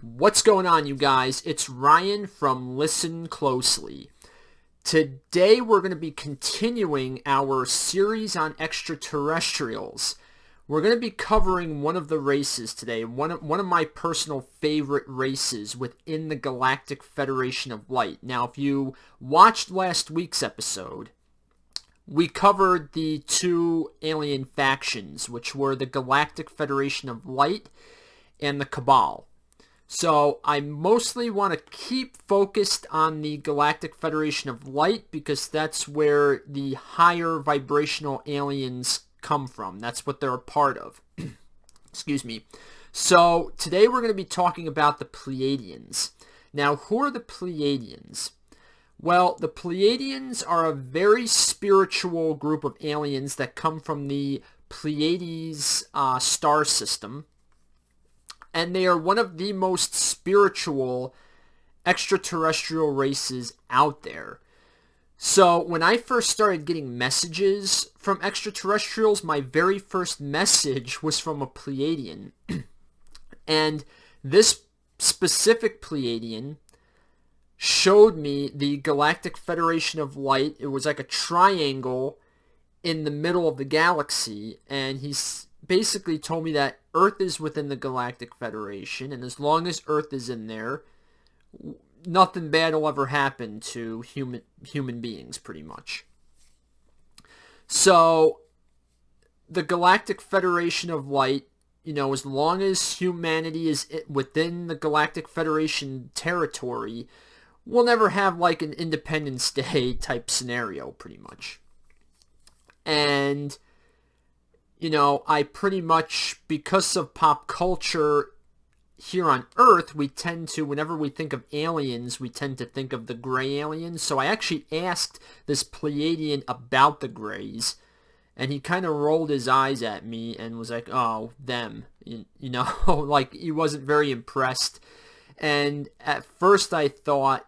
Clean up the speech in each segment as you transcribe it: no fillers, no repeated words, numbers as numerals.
What's going on, you guys? It's Ryan from Listen Closely. Today we're going to be continuing our series on extraterrestrials. We're going to be covering one of the races today, one of my personal favorite races within the Galactic Federation of Light. Now, if you watched last week's episode, we covered the two alien factions, which were the Galactic Federation of Light and the Cabal. So I mostly want to keep focused on the Galactic Federation of Light because that's where the higher vibrational aliens come from. That's what they're a part of. Excuse me. So today we're going to be talking about the Pleiadians. Now, who are the Pleiadians? Well, the Pleiadians are a very spiritual group of aliens that come from the Pleiades star system. And they are one of the most spiritual extraterrestrial races out there. So when I first started getting messages from extraterrestrials, my very first message was from a Pleiadian. And this specific Pleiadian showed me the Galactic Federation of Light. It was like a triangle in the middle of the galaxy, and he's basically told me that Earth is within the Galactic Federation, and as long as Earth is in there, nothing bad will ever happen to human beings, pretty much. So, the Galactic Federation of Light, as long as humanity is within the Galactic Federation territory, we'll never have like an Independence Day type scenario, pretty much. And I pretty much, because of pop culture here on Earth, we tend to, whenever we think of aliens, we tend to think of the gray aliens. So I actually asked this Pleiadian about the grays, and he kind of rolled his eyes at me and was like, oh, them, like he wasn't very impressed. And at first I thought,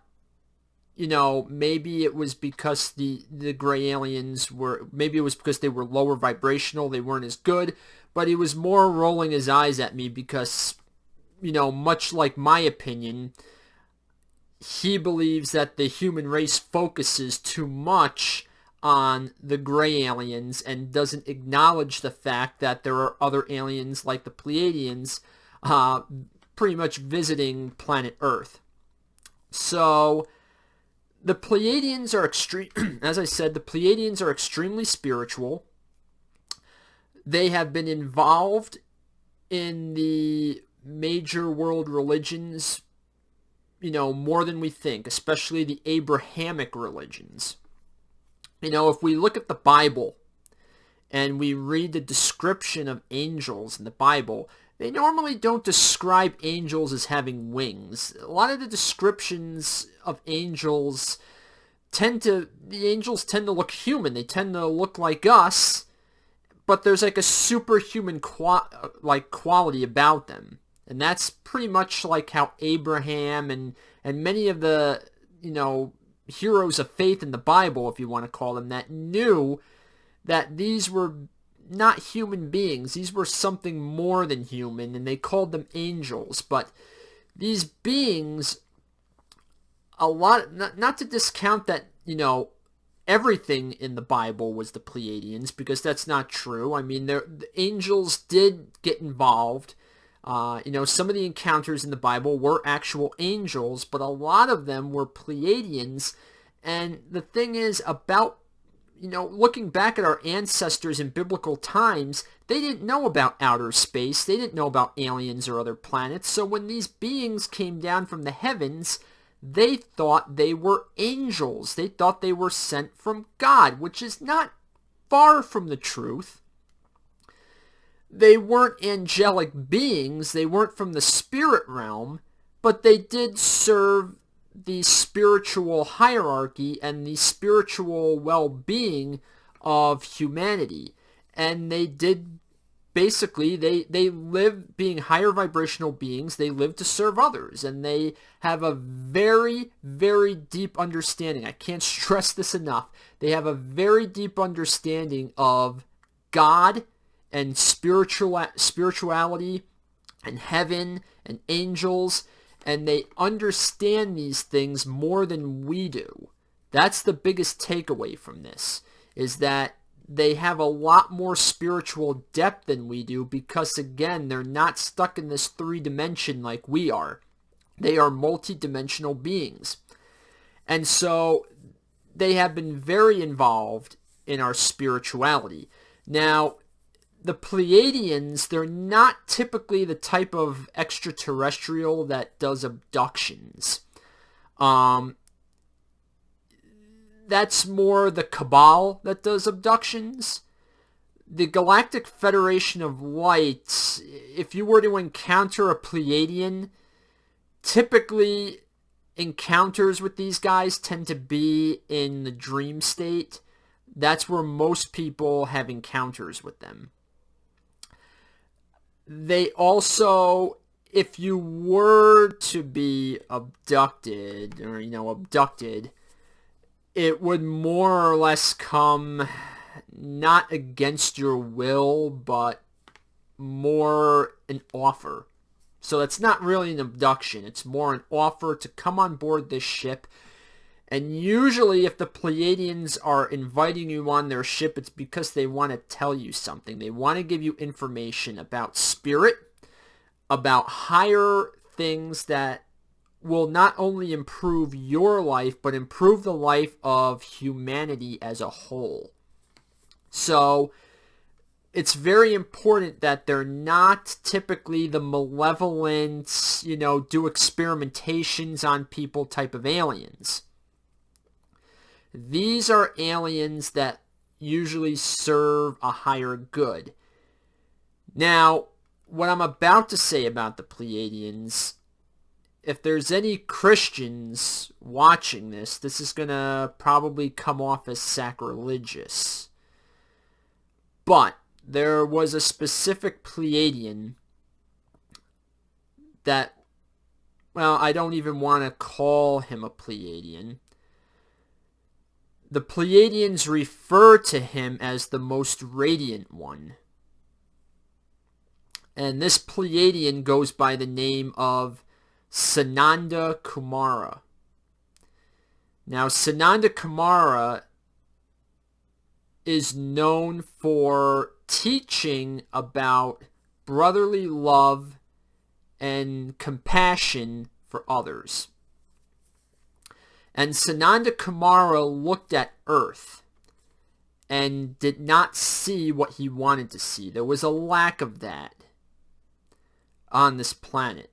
maybe it was because the gray aliens maybe it was because they were lower vibrational, they weren't as good, but he was more rolling his eyes at me because, much like my opinion, he believes that the human race focuses too much on the gray aliens and doesn't acknowledge the fact that there are other aliens like the Pleiadians pretty much visiting planet Earth. So the Pleiadians are as I said, the Pleiadians are extremely spiritual. They have been involved in the major world religions, more than we think, especially the Abrahamic religions. If we look at the Bible and we read the description of angels in the Bible, they normally don't describe angels as having wings. A lot of the descriptions of angels the angels tend to look human. They tend to look like us, but there's like a superhuman quality about them. And that's pretty much like how Abraham and many of the, heroes of faith in the Bible, if you want to call them that, knew that these were not human beings. These were something more than human, and they called them angels. But these beings, not to discount that, everything in the Bible was the Pleiadians, because that's not true. I mean, the angels did get involved. Some of the encounters in the Bible were actual angels, but a lot of them were Pleiadians. And the thing is about looking back at our ancestors in biblical times, they didn't know about outer space. They didn't know about aliens or other planets. So when these beings came down from the heavens, they thought they were angels. They thought they were sent from God, which is not far from the truth. They weren't angelic beings. They weren't from the spirit realm, but they did serve the spiritual hierarchy and the spiritual well-being of humanity. And they did, basically, they live being higher vibrational beings. They live to serve others, and they have a very, very deep understanding. I can't stress this enough. They have a very deep understanding of God and spirituality and heaven and angels and they understand these things more than we do. That's the biggest takeaway from this, is that they have a lot more spiritual depth than we do because, again, they're not stuck in this 3-dimension like we are. They are multi-dimensional beings. And so they have been very involved in our spirituality. Now, the Pleiadians, they're not typically the type of extraterrestrial that does abductions. That's more the Cabal that does abductions. The Galactic Federation of Light, if you were to encounter a Pleiadian, typically encounters with these guys tend to be in the dream state. That's where most people have encounters with them. They also, if you were to be abducted, it would more or less come not against your will, but more an offer. So it's not really an abduction. It's more an offer to come on board this ship. And usually if the Pleiadians are inviting you on their ship, it's because they want to tell you something. They want to give you information about spirit, about higher things that will not only improve your life, but improve the life of humanity as a whole. So it's very important that they're not typically the malevolent, do experimentations on people type of aliens. These are aliens that usually serve a higher good. Now, what I'm about to say about the Pleiadians, if there's any Christians watching this, this is going to probably come off as sacrilegious. But there was a specific Pleiadian that, well, I don't even want to call him a Pleiadian. The Pleiadians refer to him as the most radiant one. And this Pleiadian goes by the name of Sananda Kumara. Now, Sananda Kumara is known for teaching about brotherly love and compassion for others. And Sananda Kumara looked at Earth and did not see what he wanted to see. There was a lack of that on this planet.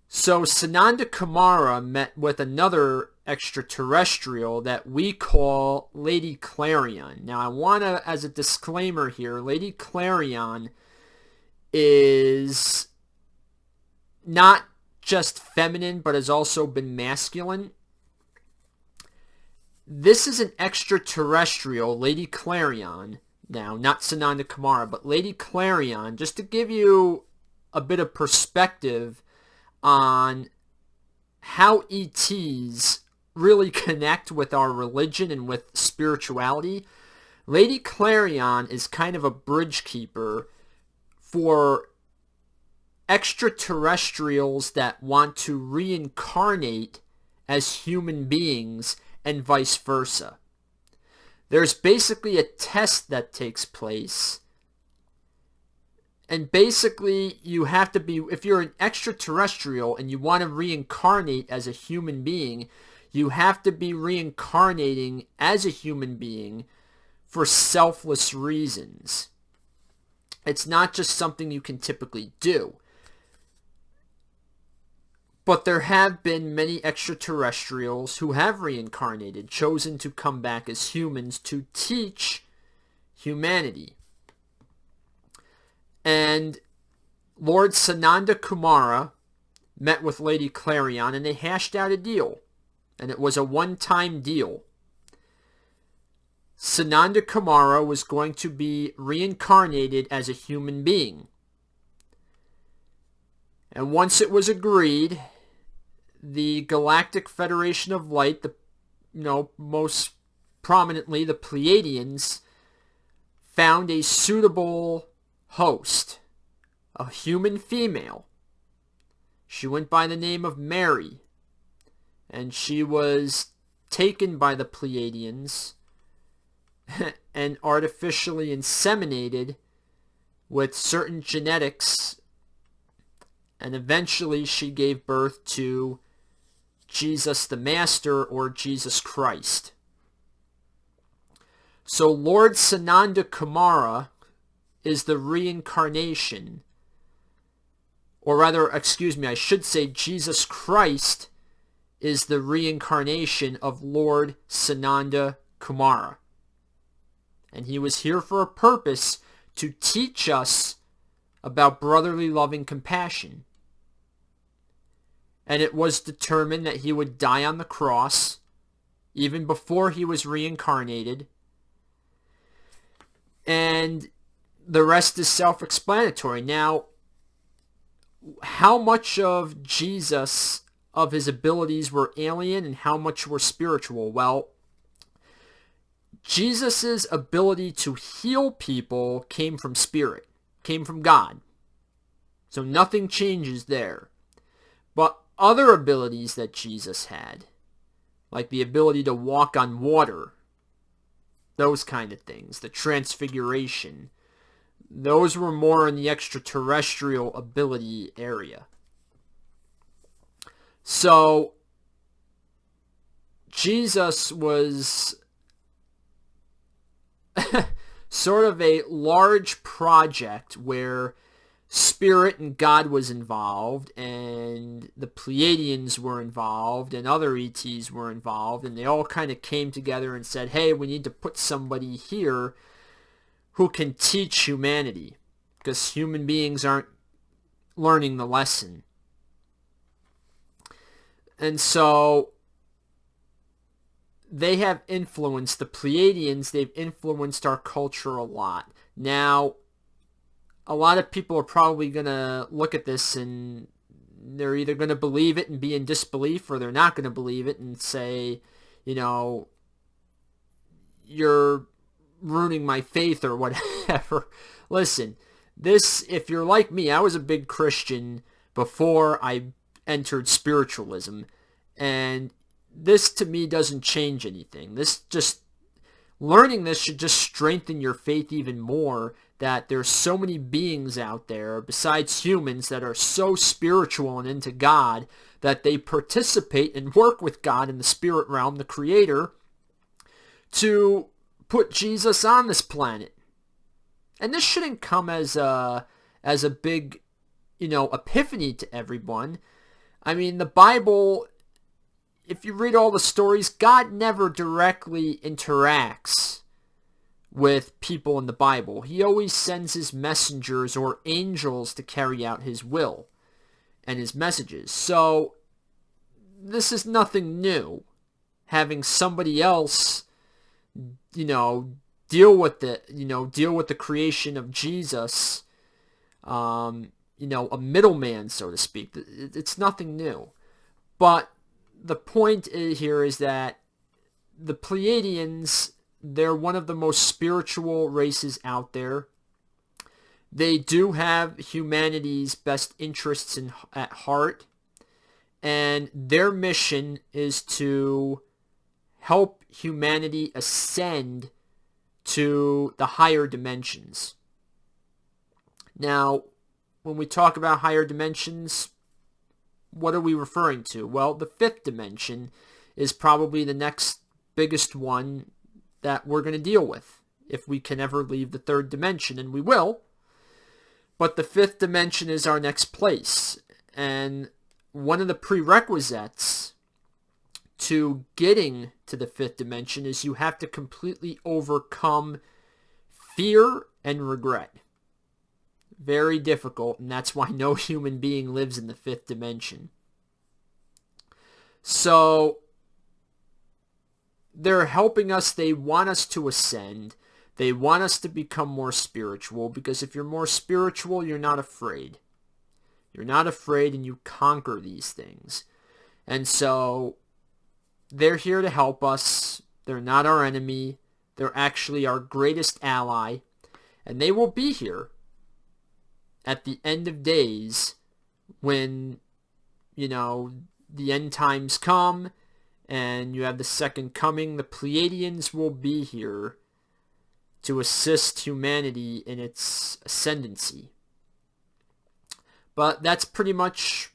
So Sananda Kumara met with another extraterrestrial that we call Lady Clarion. Now I want to, as a disclaimer here, Lady Clarion is not just feminine, but has also been masculine. This is an extraterrestrial, Lady Clarion. Now, not Sananda Kumara, but Lady Clarion, just to give you a bit of perspective on how ETs really connect with our religion and with spirituality. Lady Clarion is kind of a bridge keeper for extraterrestrials that want to reincarnate as human beings and vice versa. There's basically a test that takes place. And basically, you have to be, if you're an extraterrestrial and you want to reincarnate as a human being, you have to be reincarnating as a human being for selfless reasons. It's not just something you can typically do. But there have been many extraterrestrials who have reincarnated, chosen to come back as humans to teach humanity. And Lord Sananda Kumara met with Lady Clarion and they hashed out a deal. And it was a one-time deal. Sananda Kumara was going to be reincarnated as a human being. And once it was agreed, the Galactic Federation of Light, most prominently the Pleiadians, found a suitable host, a human female, She went by the name of Mary, and she was taken by the Pleiadians and artificially inseminated with certain genetics, and eventually she gave birth to Jesus the Master, or Jesus Christ. So Lord Sananda Kumara is the reincarnation, or rather, excuse me, I should say Jesus Christ is the reincarnation of Lord Sananda Kumara. And he was here for a purpose, to teach us about brotherly love and compassion. And it was determined that he would die on the cross even before he was reincarnated. And the rest is self-explanatory. Now, how much of Jesus, of his abilities, were alien and how much were spiritual? Well, Jesus' ability to heal people came from spirit, came from God. So nothing changes there. But other abilities that Jesus had, like the ability to walk on water, those kind of things, the transfiguration, those were more in the extraterrestrial ability area. So Jesus was sort of a large project where spirit and God was involved, and the Pleiadians were involved, and other ETs were involved, and they all kind of came together and said, hey, we need to put somebody here who can teach humanity, because human beings aren't learning the lesson. And so they have influenced, the Pleiadians, they've influenced our culture a lot. Now, a lot of people are probably going to look at this and they're either going to believe it and be in disbelief, or they're not going to believe it and say, you know, you're ruining my faith or whatever. Listen, this, if you're like me, I was a big Christian before I entered spiritualism, and this to me doesn't change anything. This just, learning this should just strengthen your faith even more, that there's so many beings out there besides humans that are so spiritual and into God that they participate and work with God in the spirit realm, the Creator, to put Jesus on this planet. And this shouldn't come as a big, epiphany to everyone. I mean, the Bible, if you read all the stories, God never directly interacts with people in the Bible. He always sends his messengers or angels to carry out his will and his messages. So this is nothing new. Having somebody else, deal with the creation of Jesus, a middleman, so to speak. It's nothing new. But the point here is that the Pleiadians, they're one of the most spiritual races out there. They do have humanity's best interests at heart, and their mission is to help humanity ascend to the higher dimensions. Now, when we talk about higher dimensions, what are we referring to? Well, the fifth dimension is probably the next biggest one that we're going to deal with, if we can ever leave the third dimension, and we will. But the fifth dimension is our next place. And one of the prerequisites to getting to the fifth dimension is you have to completely overcome fear and regret. Very difficult, and that's why no human being lives in the fifth dimension. So they're helping us. They want us to ascend. They want us to become more spiritual, because if you're more spiritual, you're not afraid. You're not afraid, and you conquer these things. And so they're here to help us. They're not our enemy. They're actually our greatest ally. And they will be here at the end of days when the end times come and you have the second coming, the Pleiadians will be here to assist humanity in its ascendancy. But that's pretty much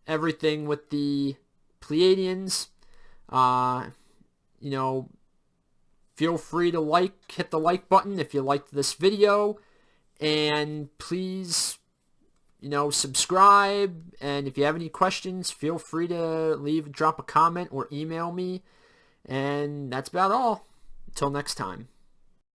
everything with the Pleiadians. Feel free to hit the like button if you liked this video, and please, subscribe. And if you have any questions, feel free to drop a comment or email me. And that's about all. Until next time.